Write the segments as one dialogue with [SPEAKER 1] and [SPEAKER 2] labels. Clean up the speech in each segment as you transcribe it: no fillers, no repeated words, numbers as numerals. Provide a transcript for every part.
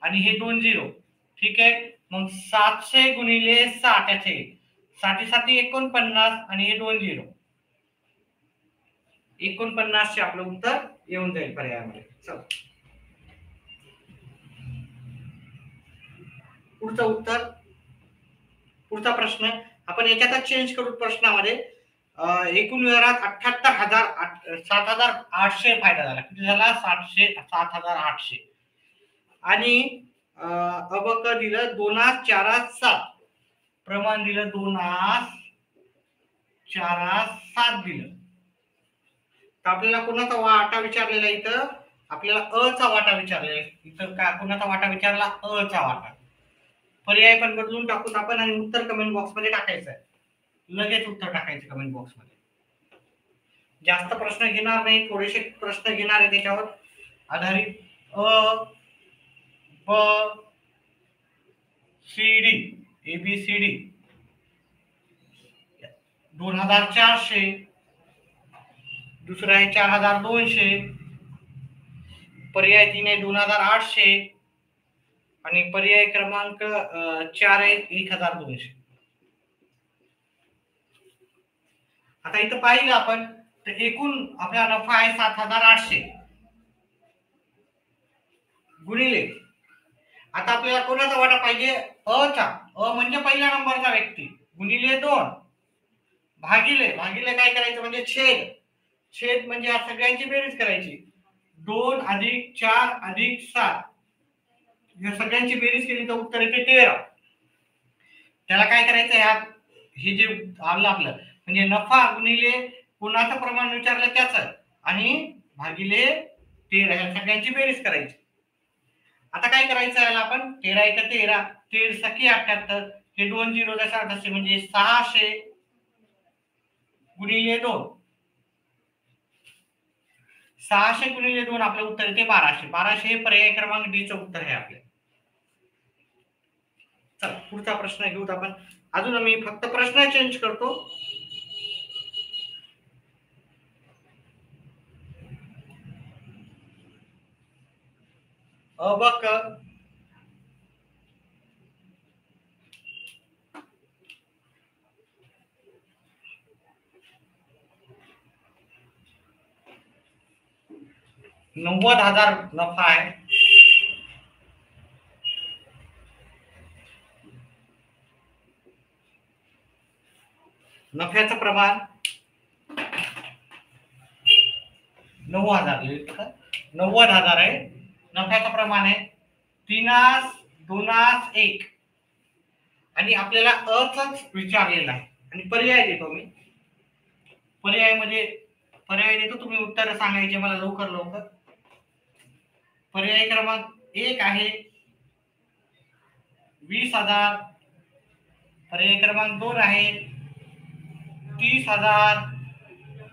[SPEAKER 1] आणि हे 2 झिरो. ठीक आहे. मग 700 गुणिले 60 याचे 60 49 आणि हे 2 झिरो. 49 चे आपलं उत्तर येऊन जाईल पर्यायामध्ये. चला पुढचा प्रश्न आपण याच्यातच चेंज करू प्रश्नामध्ये. एकूण व्यवहारात 7,800 फायदा झाला. किती झाला? 7,800. आणि अबक दिलं 2,4,7. प्रमाण दिलं 2,4,7 दिलं. तर आपल्याला कोणाचा वाटा विचारलेला इथं? आपल्याला अ चा वाटा विचारलेला. इथं का कोणाचा वाटा विचारला? अ चा वाटा. पर्याय पण बदलून टाकून आपण आणि उत्तर कमेंट बॉक्स मध्ये टाकायचं आहे. लगेच उत्तर टाकायचं कमेंट बॉक्स मध्ये. जास्त प्रश्न घेणार नाही, थोडेसे प्रश्न घेणार आहे त्याच्यावर आधारित. अ ब सी डी ABCD 2,400. दुसरा आहे 4,200. पर्याय 3 आहे 2,800 आणि पर्याय क्रमांक 4 आहे 1,200. आता इथं पाहिलं आपण तर एकूण आपला नफा आहे 7,800 गुणिले. आता आपल्याला कोणाचा वाटा पाहिजे? अ चा. अ म्हणजे पहिल्या नंबरचा व्यक्ती गुणिले 2 भागिले काय करायचं म्हणजे छेद म्हणजे या सगळ्यांची बेरीज करायची. 2 + 4 + 7 या सगळ्यांची बेरीज केली तर उत्तर येते 13. त्याला काय करायचं यात हे जे आपलं म्हणजे नफा गुणिले कोणाचं प्रमाण विचारलं त्याचं आणि भागिले 13 या सगळ्यांची बेरीज करायची. आता काय करायचं याला आपण 13 × 13 13 सकी 78. हे 2 झिरो जसा तसे म्हणजे 600 गुणिले 2. 600 गुणिले 2 आपलं उत्तर येते 1200. 1200 हे पर्याय क्रमांक डी चं उत्तर आहे आपले. चला पुढचा प्रश्न घेऊत आपण. अजून मी फक्त प्रश्न चेंज करतो. अबक 90,000 नफा आहे. नफ्याचं प्रमाण 90,000 आहे. नफ्याचं प्रमाण आहे 3,2,1 आणि आपल्याला अच विचारलेला आहे. आणि पर्याय देतो मी. पर्याय देतो, तुम्ही उत्तर सांगायचे मला लवकर. पर्याय क्रमांक 1 आहे 20,000. पर्याय क्रमांक 2 आहे 30,000.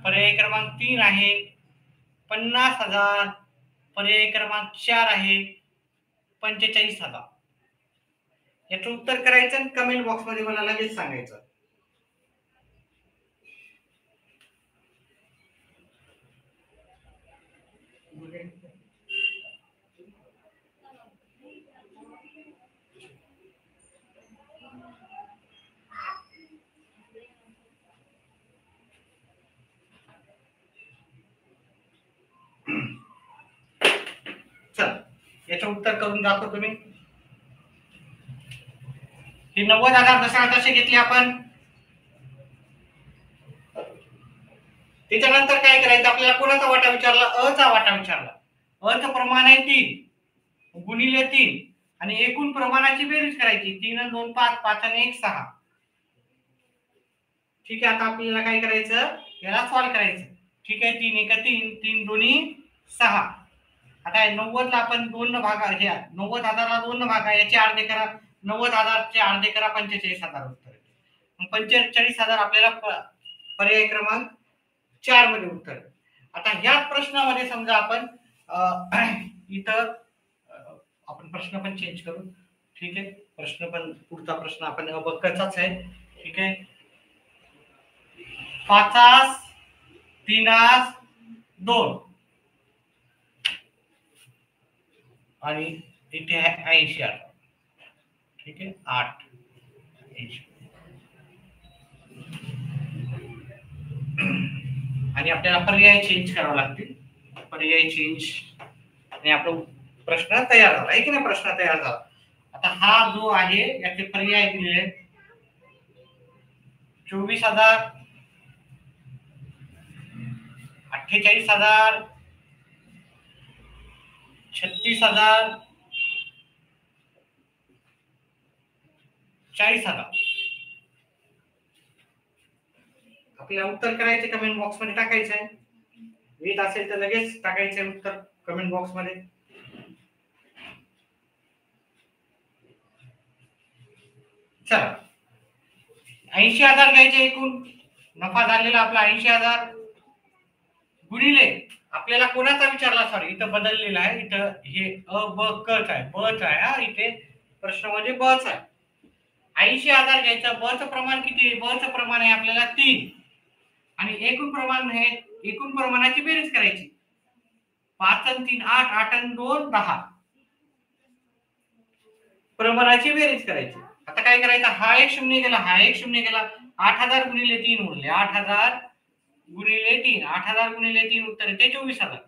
[SPEAKER 1] पर्याय क्रमांक 3 आहे 50,000. पर्याय क्रमांक 4 आहे 45,000. याचं उत्तर करायचं आणि कमेंट बॉक्स मध्ये मला लगेच सांगायचं. चल याचं उत्तर करून दाखवतो तुम्ही. हे 90,000 जसा तसे घेतले आपण. त्याच्यानंतर काय करायचं आपल्याला कोणाचा वाटा विचारला? अ चा वाटा विचारला. अ चं प्रमाण आहे 3 गुणिले 3 आणि एकूण प्रमाणाची बेरीज करायची. 3 × 2 5 5 × 1 6. ठीक आहे. आता आपल्याला काय करायचं याला सॉल्व करायचं. ठीक आहे. 3 × 3 3 2 6. आता 90 ला आपण 2 न भागा घ्या. 90,000 ला 2 न भागा याचे अर्धे करा. 90,000 चे अर्धे करा 45,000 उत्तर येते. मग 45,000 आपल्याला पर्याय क्रमांक 4 मध्ये उत्तर. आता ह्याच प्रश्नामध्ये समजा आपण इथं आपण प्रश्न पण चेंज करू. ठीक आहे. पुढचा प्रश्न आपण अबकचाच आहे. ठीक आहे. 50, 30, 2 आणि इथे आहे 80,000. ठीक आहे, 8 आणि आपल्याला पर्याय चेंज करावे लागतील. पर्याय चेंज आणि आपला प्रश्न तयार झाला आहे की नाही. प्रश्न तयार झाला. आता हा जो आहे याचे पर्याय दिलेले 24,000, 48,000, 36,000, 40,000. आपल्याला उत्तर करायचे कमेंट बॉक्स मध्ये टाकायचं आहे. येत असेल तर लगेच टाकायचं आहे उत्तर कमेंट बॉक्स मध्ये. चला, 80,000 घ्यायचे एकूण नफा झालेला आपला 80,000 गुणिले आपल्याला कोणाचा विचारला, सॉरी इथं बदललेला आहे. इथं हे अ ब कच आहे, बच आहे. हा इथे प्रश्नामध्ये बच आहे. 80,000 घ्यायचं. बचं प्रमाण किती आहे? बचं प्रमाण आहे आपल्याला 3 आणि एकूण प्रमाण आहे. एकूण प्रमाणाची बेरीज करायची. 5 आणि 3 8, 8 आणि 2 10. प्रमाणाची बेरीज करायची. आता काय करायचं, हा एक शून्य गेला, हा एक शून्य गेला. 8,000 गुणिले 3 उरले. 8,000 गुणिले 3, 8,000 गुणिले 3 उत्तर येते 24,000.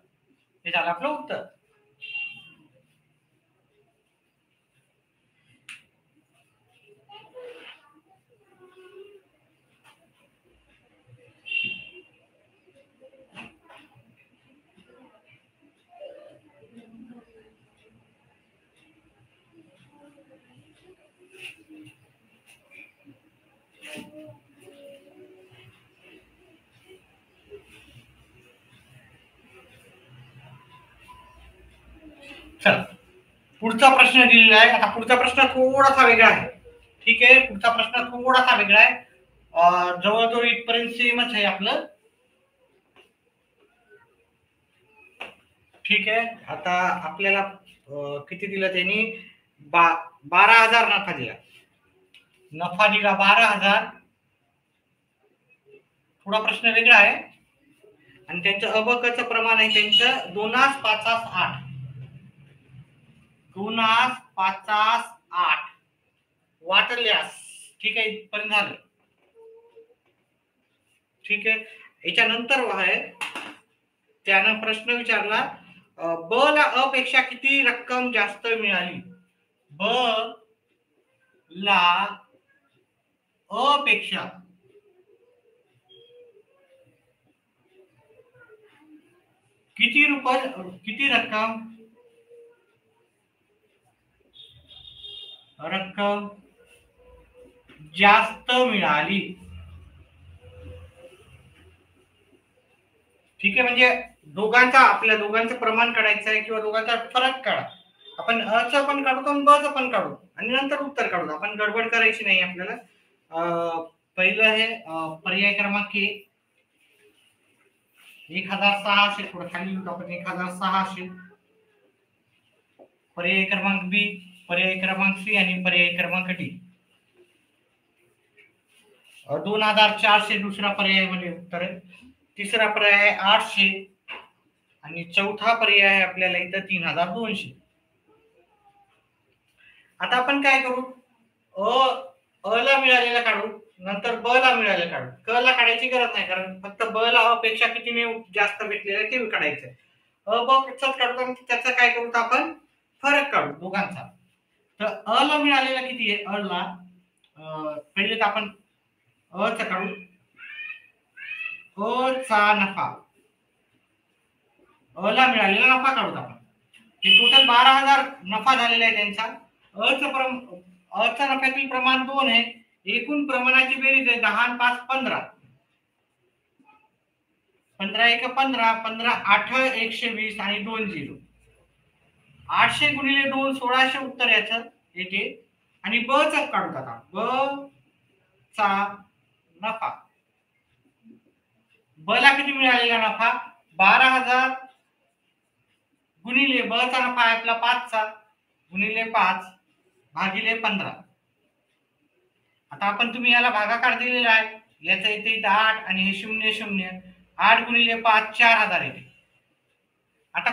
[SPEAKER 1] हे झालं आपलं उत्तर. चला, पुढचा प्रश्न दिलेला आहे. आता पुढचा प्रश्न थोडासा वेगळा आहे. ठीक आहे, पुढचा प्रश्न थोडासा वेगळा आहे. जवळजवळ इथपर्यंत सेमच आहे आपलं. ठीक आहे, आता आपल्याला किती दिलं त्यांनी? 12,000 नफा दिला. नफा दिला 12,000. थोडा प्रश्न वेगळा आहे आणि त्यांचं अबकचं प्रमाण आहे त्यांचं 2/5/8. 2/5/8 वाटल्यास. ठीक आहे, इथपर्यंत झालं. ठीक आहे, याच्यानंतर आहे त्यानं प्रश्न विचारला, ब ला अ पेक्षा किती रक्कम जास्त मिळाली? ब ला अ पेक्षा किती किती रक्कम जास्त मिळाली? ठीक आहे, म्हणजे आपल्या दोघांचं प्रमाण काढायचं आहे किंवा दोघांचा फरक काढा. आपण अ चं पण काढतो आणि ब चं पण काढू आणि नंतर उत्तर काढू. आपण गडबड करायची नाही आपल्याला. पहिलं आहे पर्याय क्रमांक 1,600. थोडं खाली आपण 1,600. पर्याय क्रमांक बी, पर्याय क्रमांक सी आणि पर्याय क्रमांक डी. 2,400 दुसरा पर्याय मध्ये उत्तर आहे. तिसरा पर्याय आहे 800 आणि चौथा पर्याय आहे आपल्याला इथं 3,200. आता आपण काय करू, अ ला मिळालेला काढू, नंतर ब ला मिळालेला काढू. क ला काढायची गरज नाही, कारण फक्त ब ला अ पेक्षा किती जास्त भेटलेलं आहे ते काढायचं. अ ब पेक्षाच काढतो आणि त्याचं काय करू, आपण फरक काढू दोघांचा. तर अ ला मिळालेला किती आहे? अ ला पहिले तर आपण अ चा काढू. अ चा नफा, अ ला मिळालेला नफा काढू आपण. हे टोटल 12,000 नफा झालेला आहे त्यांचा. अचा नफ्यातील प्रमाण 2 आहे. एकूण प्रमाणाची बेरीज आहे 10 आणि 5 15. 15 1 15, 15 8 120 आणि 2 0. 800 गुणिले 2 1600 उत्तर याचं येते. आणि ब चा काढू आता. ब चा नफा, ब ला किती मिळालेला नफा? 12,000 गुणिले ब चा नफा आहे आपला 5 चा, गुणिले 5 भागिले 15. आता आपण तुम्ही याला भागाकार दिलेला आहे. याचा इथे 8 आणि हे 0 0. 8 गुणिले 5 4,000 येते. आता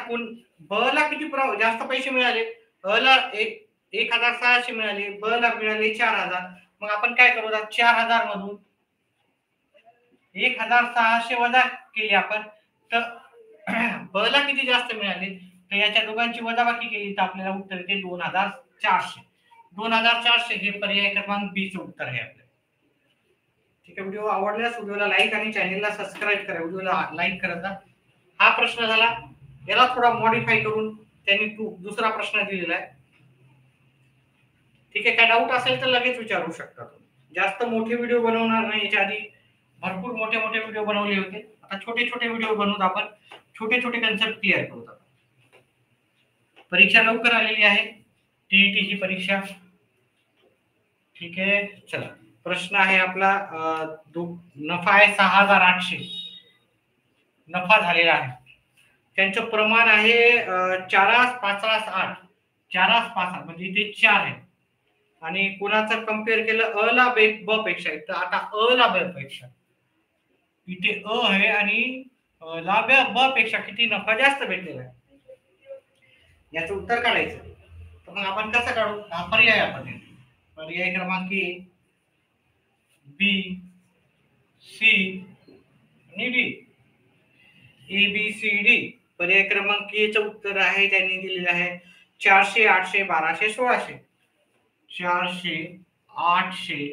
[SPEAKER 1] ब ला किती जास्त पैसे मिळाले? अ ला 1,600 मिळाले, ब ला मिळाले 4,000. मग आपण काय करू, 4,000 मधून 1,600 वजा केली आपण, तर ब ला किती जास्त मिळाले, तर याच्या दोघांची वजाबाकी केली तर आपल्याला उत्तर येते 2,400. 2,400 हे पर्याय क्रमांक बी चं उत्तर आहे आपलं. ठीक आहे. व्हिडिओ आवडल्यास व्हिडिओला लाईक आणि चॅनलला सबस्क्राईब करा. व्हिडिओला लाईक करत जा. हा प्रश्न झाला, याला थोडा मॉडिफाय करून त्यांनी दुसरा प्रश्न दिलेला आहे. ठीक आहे. काय डाऊट असेल तर लगेच विचारू शकता तुम्ही. जास्त मोठे व्हिडिओ बनवणार नाही, याच्या आधी भरपूर मोठे मोठे व्हिडिओ बनवले होते. आता छोटे छोटे व्हिडिओ बनवून आपण छोटे छोटे कन्सेप्ट क्लिअर करू. परीक्षा लवकर आलेली आहे, टीईटी ही परीक्षा. ठीक आहे. चला, प्रश्न आहे आपला, नफा आहे 6,800 नफा झालेला आहे. त्यांचं प्रमाण आहे 4:5:8 4:5 म्हणजे इथे 4 आहे. आणि कुणाचं कम्पेअर केलं, अ ला ब पेक्षा, तर आता अ ला ब पेक्षा इथे अ आहे आणि ला ब पेक्षा किती नफा जास्त भेटलेला आहे, याचं उत्तर काढायचं. तर मग आपण कसं काढू, हा पर्याय आपण पर्याय क्रमांक ए, बी, सी आणि D. A B C D. पर्याय क्रमांक ए चं उत्तर आहे, त्यांनी दिलेलं आहे 400, 800, 1200, 1600. 400, 800,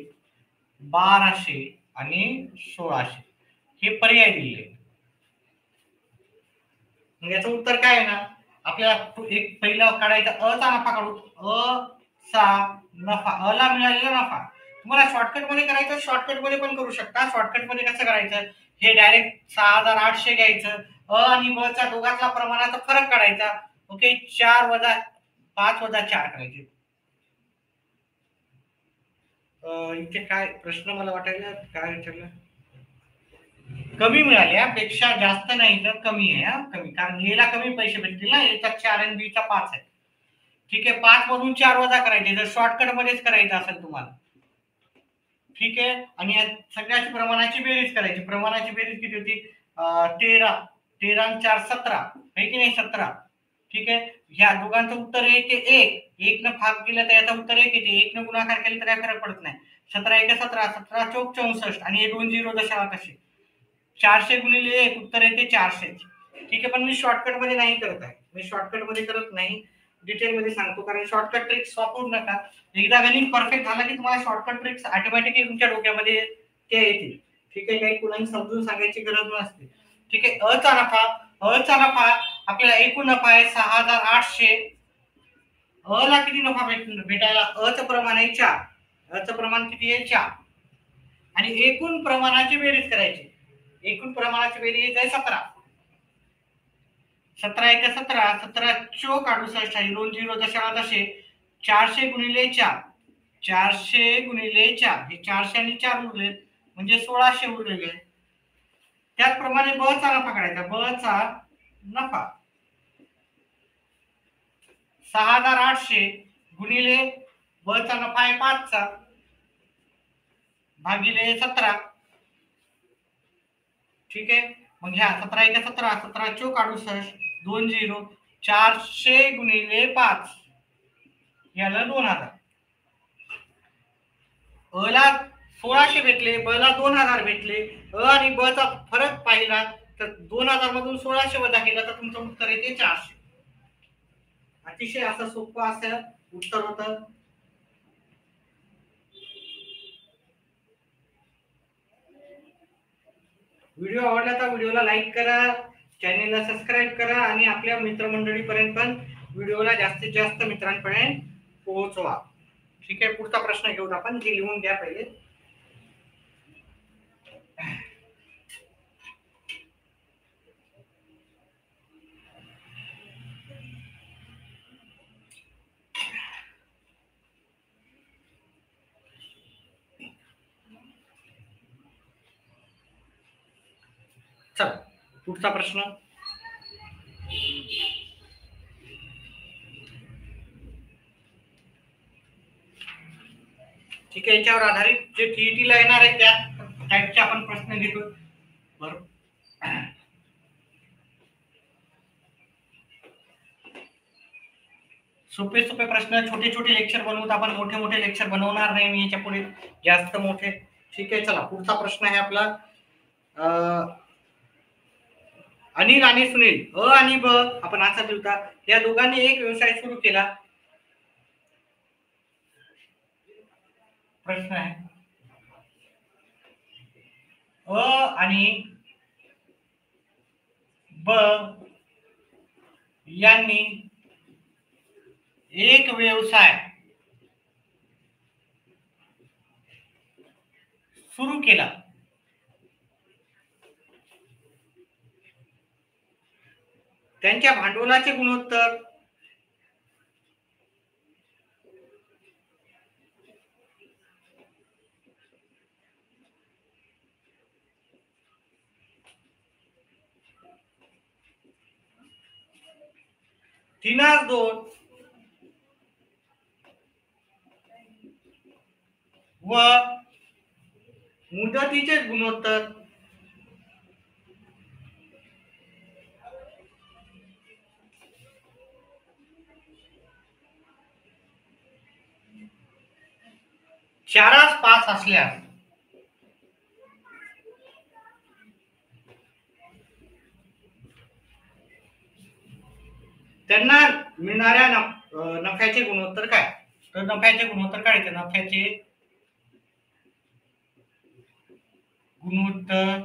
[SPEAKER 1] 1200 आणि 1600 हे पर्याय दिले. याचं उत्तर काय आहे ना, आपल्याला एक पहिला काढायचा अ चा नफा काढू. अ चा नफा, अ ला मिळालेला नफा. तुम्हाला शॉर्टकट मध्ये करायचं, शॉर्टकट मध्ये पण करू शकता. शॉर्टकट मध्ये कसं करायचं, हे डायरेक्ट 6,800 घ्यायचं, अ आणि ब चा दोघांचा प्रमाणाचा फरक काढायचा. ओके, 4 वजा 5 वजा 4 करायचे. इथे काय प्रश्न मला वाटायला काय विचारलं, कमी मिळाल्या पेक्षा जास्त नाही तर कमी आहे. कमी, कारण ए ला कमी पैसे भेटतील ना, ए चा 4 आणि बी चा 5 आहे. ठीक आहे. 5 मधून 4 वजा करायचे जर शॉर्टकट मध्येच करायचं असेल तुम्हाला. ठीक आहे. आणि या सगळ्याची प्रमाणाची बेरीज करायची. प्रमाणाची बेरीज किती होती, 13 आणि 4 17 आहे की नाही, 17. ठीक आहे. ह्या दोघांचं उत्तर येते 1. 1 न भाग केला तर याचं उत्तर 1 येते. 1 न गुणाकार केला तर काय फरक पडत नाही. 17 1 17, 17 चौक 64 आणि हे 2 0 दशाला कसे, 400 गुणिले 1 उत्तर येते 400. ठीक आहे. पण मी शॉर्टकट मध्ये नाही करत आहे, मी शॉर्टकट मध्ये करत नाही, डिटेल मध्ये सांगतो. कारण शॉर्टकट ट्रिक्स वापरू नका. एकदा गणित परफेक्ट झाला की तुम्हाला शॉर्टकट ट्रिक्स ऑटोमॅटिकली तुमच्या डोक्यामध्ये ते येतील. ठीक आहे. काही कुणाला समजून सांगायची गरज नसते. ठीक आहे. अ चा नफा आपल्याला एकूण नफा आहे 6,800. अ ला किती नफा भेटायला, अ चं प्रमाण आहे 4, अ चं प्रमाण किती आहे 4, आणि एकूण प्रमाणाची बेरीज करायची. एकूण प्रमाणाची बेरीज आहे 17. 17 1 17, 17 चोक 68 आणि 2 0 दशाला तसे 400 गुणिले 4, 400 गुणिले 4 हे 400 आणि 4 उरले म्हणजे 1600 उरलेले. त्याचप्रमाणे ब चा नफा काढायचा. ब चा नफा 6,800 गुणिले ब चा नफा आहे 5 चा भागिले 17. ठीक आहे. मग ह्या 17 1 17, 17 चोक 68, 2 0, 400 गुणिले 5 याला 2,000. अ ला 1600 भेटले, ब ला 2,000 भेटले. अ आणि ब चा फरक पाहिला तर 2,000 मधून 1600 वजा केला तर तुमचं उत्तर येते 400. अतिशय असं सोपं असं उत्तर होतं. व्हिडिओ आवडला तर व्हिडिओला लाईक करा, चॅनेलला सबस्क्राईब करा आणि आपल्या मित्रमंडळीपर्यंत पण व्हिडिओला जास्तीत जास्त मित्रांपर्यंत पोहोचवा. ठीक आहे. पुढचा प्रश्न घेऊन आपण, जे लिहून घ्या पहिले. चला, पुढचा प्रश्न. ठीक आहे. याच्यावर आधारित जे टीईटी ला येणार आहे त्या टाईपचे आपण प्रश्न घेतो. बरोबर. सोपे सोपे प्रश्न, छोटे छोटे लेक्चर बनवून आपण मोठे मोठे लेक्चर बनवणार नाही मी याच्या पुढे जास्त मोठे. ठीक आहे, चला पुढचा प्रश्न आहे आपला. अनिल आणि सुनील अ आणि ब आपण असा दिलता, या दोघांनी एक व्यवसाय सुरू केला. प्रश्न आहे अ आणि ब यांनी एक व्यवसाय सुरू केला. त्यांच्या भांडवलाचे गुणोत्तर तीनास 2 व मुदतीचे गुणोत्तर चारास 5 असल्यास त्यांना मिळणाऱ्या नफ्याचे गुणोत्तर काय? तर नफ्याचे गुणोत्तर काढायचे. नफ्याचे गुणोत्तर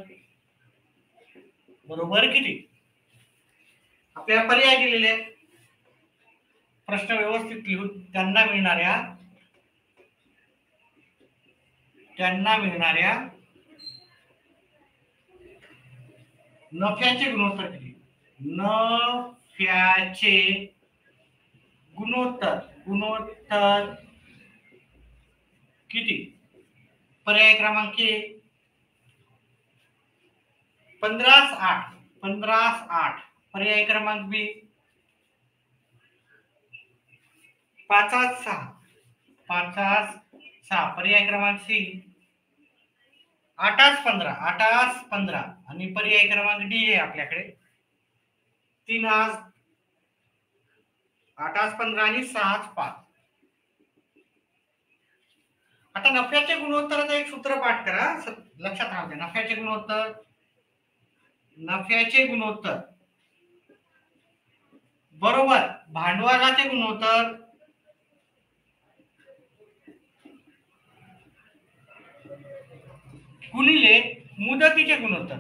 [SPEAKER 1] बरोबर किती? आपल्याला पर्याय दिलेले आहेत. प्रश्न व्यवस्थित लिहून त्यांना मिळणाऱ्या नफ्याचे गुणोत्तर किती? नफ्याचे गुणोत्तर किती? पर्याय क्रमांक 15/8. पर्याय क्रमांक बी 5/6. पर्याय क्रमांक सी 8/15. आणि पर्याय क्रमांक डी आहे आपल्याकडे 8/15 आणि 6/5. आता नफ्याचे गुणोत्तराचं एक सूत्र पाठ करा, लक्षात राहू द्या. नफ्याचे गुणोत्तर बरोबर भांडवलाचे गुणोत्तर गुणिले मुदतीचे गुणोत्तर.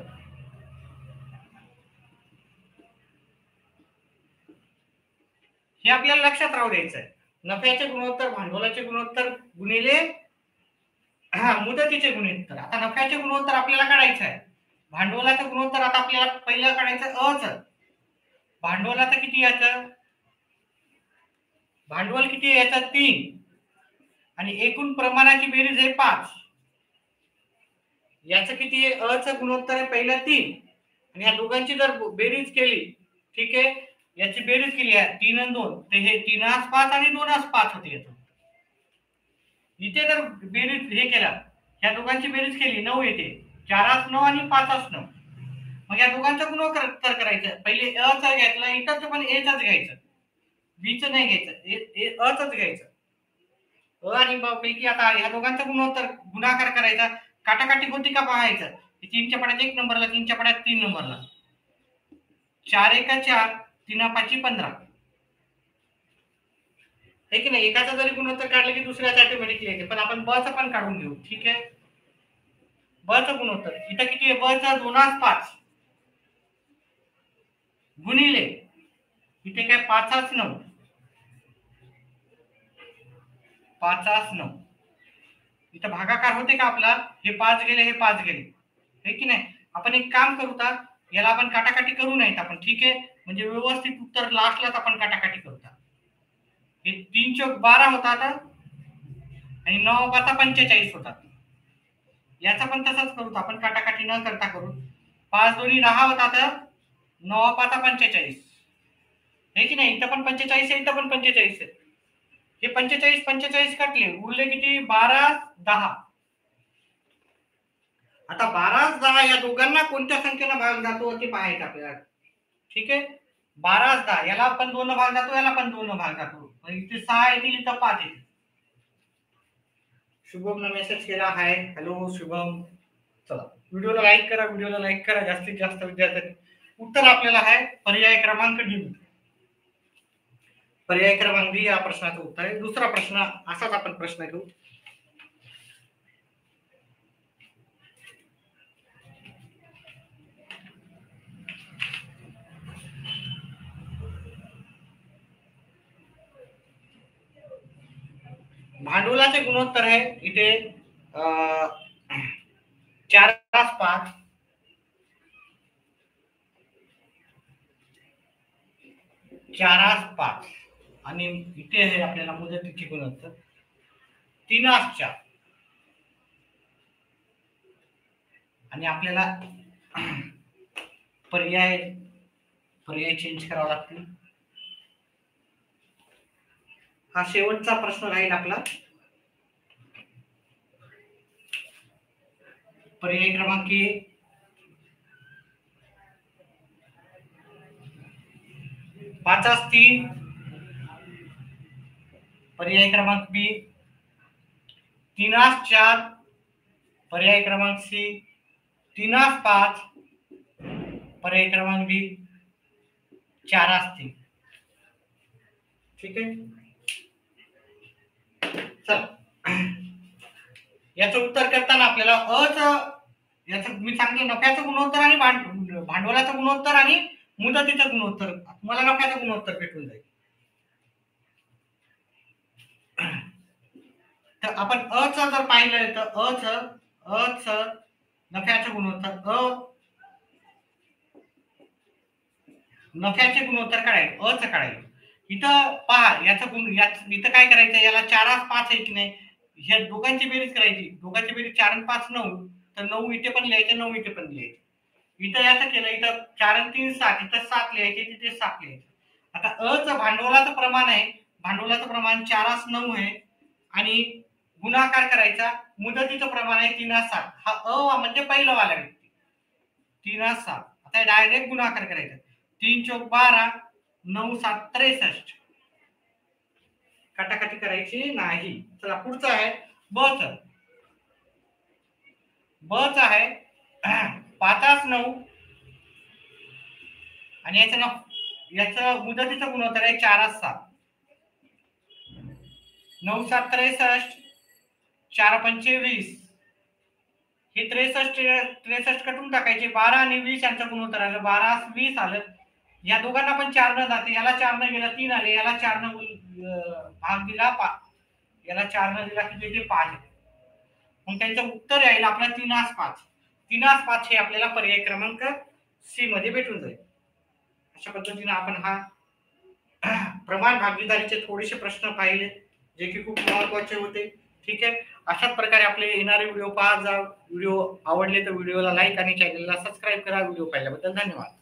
[SPEAKER 1] हे आपल्याला लक्षात राहू द्यायचं आहे. नफ्याचे गुणोत्तर भांडवलाचे गुणोत्तर गुणिले मुदतीचे गुणोत्तर. आता नफ्याचे गुणोत्तर आपल्याला काढायचं आहे. भांडवलाचं गुणोत्तर आता आपल्याला पहिलं काढायचं अच. भांडवलाचं किती याचं? भांडवल किती याचं 3 आणि एकूण प्रमाणाची बेरीज आहे 5. याचं किती आहे? अचं गुणोत्तर आहे पहिलं 3 आणि या दोघांची जर बेरीज केली, ठीक आहे, याची बेरीज केली आहे 3 आणि 2 ते हे 3/5 आणि 2/5 होते. याचं इथे जर बेरीज हे केला, या दोघांची बेरीज केली 9 येते. 4/9 आणि 5/9. मग या दोघांचा गुणोत्तर करायचं. पहिले अचा घेतला, इथं पण एचाच घ्यायचं, बीच नाही घ्यायचं, अच घ्यायचं. अ आणि ब पैकी आता या दोघांचा गुणोत्तर गुणाकार करायचा. काटाकाटी होती का पाहायचं. 3च्या पाड्यात 1 नंबरला, 3च्या पाड्यात 3 नंबरला. 4 × 4 3×5 15 आहे की नाही. एकाचा जरी गुणोत्तर काढलं की दुसऱ्याचा ऑटोमॅटिकली येते. पण आपण ब चं पण काढून घेऊ. ठीक आहे, ब चं गुणोत्तर इथं किती आहे? ब चा 2/5 गुणिले इथे काय 5/9. 5/9 इथं भागाकार होते का आपला? हे 5 गेले, हे 5 गेले, हे की नाही. आपण एक काम करू, याला आपण काटाकाटी करू नयेत आपण. ठीक आहे, म्हणजे व्यवस्थित उत्तर लास्टलाच आपण काटाकाटी करू. हे 3 × 12 होतात आणि 9/5 45 होतात. याचा पण तसंच करू आपण, काटाकाटी न करता करू. 5 दोन्ही 10 होतात, 9/5 45, हे की नाही. इथं पण 45 आहे, इथं पण 45 आहे. हे 45 काटले, उरले किती? 12/10. आता 12/10 या दोघांना कोणत्या संख्येनं भाग जातो ते पाहायचं आपल्याला. ठीक आहे, 12 10, याला पण 2 भाग जातो, याला पण 2 भाग जातो. इथे 6 येतील, इथं 5 येतील. शुभम न मेसेज केला, हाय हॅलो शुभम. चला व्हिडिओला लाईक करा, जास्तीत जास्त विद्यार्थ्यांनी. उत्तर आपल्याला आहे पर्याय क्रमांक डी. पर्याय क्रमांक डी या प्रश्नाचं उत्तर आहे. दुसरा प्रश्न असाच आपण प्रश्न घेऊ. भांडवलाचे गुणोत्तर आहे इथे 4:5, 4:5 आणि इथे आहे आपल्याला मुदतीचे गुणोत्तर 3:4 आणि आपल्याला पर्याय चेंज करावा लागतील. हा शेवटचा प्रश्न राहील आपला. पर्याय क्रमांक 5:3, पर्याय क्रमांक बी 3:4, पर्याय क्रमांक सी 3:5, पर्याय क्रमांक बी 4:3. ठीक आहे. चल याचं उत्तर करताना आपल्याला याचं मी सांगितलं नफ्याचं गुणोत्तर आणि भांडवलाचं गुणोत्तर आणि मुदतीचं गुणोत्तर. तुम्हाला नफ्याचं गुणोत्तर भेटून जाईल. तर आपण च जर पाहिलं तर नफ्याचं गुणोत्तर नफ्याचे गुणोत्तर काढायचं काढायचं. इथं पहा इथं काय करायचं, याला 4:5 आहे की नाही, ह्या दोघांची बेरीज करायची. दोघांची बेरीज 4 आणि 5 9, तर 9 इथे पण लिहायचे, 9 इथे पण लिहायचे. इथं याचं केलं, इथं 4 आणि 3 7, इथं 7 लिहायचे, तिथे 7 लिहायचे. आता भांडवलाचं प्रमाण आहे, भांडवलाचं प्रमाण 4:9 आहे आणि गुणाकार करायचा. मुदतीचं प्रमाण आहे 3:7. हा म्हणजे पहिलं वाला व्यक्ती 3:7. आता डायरेक्ट गुणाकार करायचा. 3 चौक 12, 9 7 63. काटाकाटी करायची नाही. चला पुढचं आहे बच आहे 5:9 आणि याचं मुदतीचं गुणोत्तर आहे 4:7. 9 7 63, 4 पंचे 20. हे 63 कटून टाकायचे. 12 आणि 20 यांचं गुणोत्तर आलं 12 20 आलं. या दोघांना पण 4 न जाते, याला 4 न गेला 3 आले, याला 4 न भाग दिला 5, याला 4 न दिला किती ते 5. मग त्यांचं उत्तर यायला आपला 3:5. 3:5 हे आपल्याला पर्याय क्रमांक सी मध्ये भेटून जाईल. अशा पद्धतीने आपण हा प्रमाण भागीदारीचे थोडेसे प्रश्न पाहिले, जे की खूप महत्वाचे होते. ठीक आहे. अशाच प्रकारे आपले येणारे व्हिडिओ पाहत जा. व्हिडिओ आवडले तर व्हिडिओला लाईक आणि चॅनलला सबस्क्राईब करा. व्हिडिओ पाहिल्याबद्दल धन्यवाद.